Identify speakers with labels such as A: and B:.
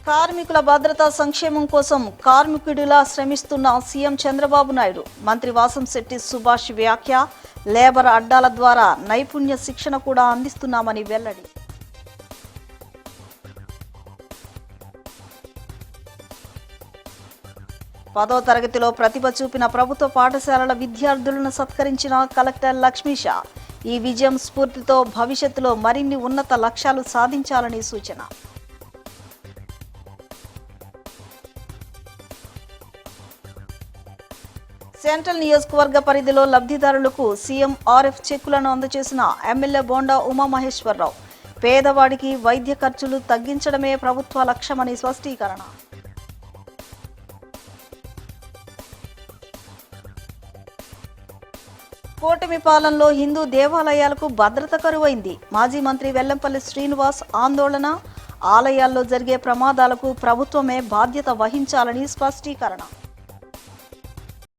A: కార్మికుల భద్రతా సంక్షేమం కోసం కార్మికుడిలా శ్రమిస్తున్న సీఎం చంద్రబాబు నాయుడు. మంత్రి వాసంశెట్టి సుభాష్ వ్యాఖ్య, లేబర్ అడ్డాల ద్వారా నైపుణ్య శిక్షణ కూడా అందిస్తున్నామని వెల్లడి. పదో తరగతిలో ప్రతిభ చూపిన ప్రభుత్వ పాఠశాలల విద్యార్థులను సత్కరించిన కలెక్టర్ లక్ష్మీష. ఈ విజయం స్ఫూర్తితో భవిష్యత్తులో మరిన్ని ఉన్నత లక్ష్యాలు సాధించాలని సూచన. సెంట్రల్ నియోజకవర్గ పరిధిలో లబ్ధిదారులకు సీఎం ఆర్ఎఫ్ చెక్కులను అందజేసిన ఎమ్మెల్యే బోండా ఉమామహేశ్వరరావు. పేదవాడికి వైద్య ఖర్చులు తగ్గించడమే ప్రభుత్వ లక్ష్యమని స్పష్టీకరణ. కూటమి పాలనలో హిందూ దేవాలయాలకు భద్రత కరువైంది. మాజీ మంత్రి వెల్లంపల్లి శ్రీనివాస్ ఆందోళన. ఆలయాల్లో జరిగే ప్రమాదాలకు ప్రభుత్వమే బాధ్యత వహించాలని స్పష్టీకరణ.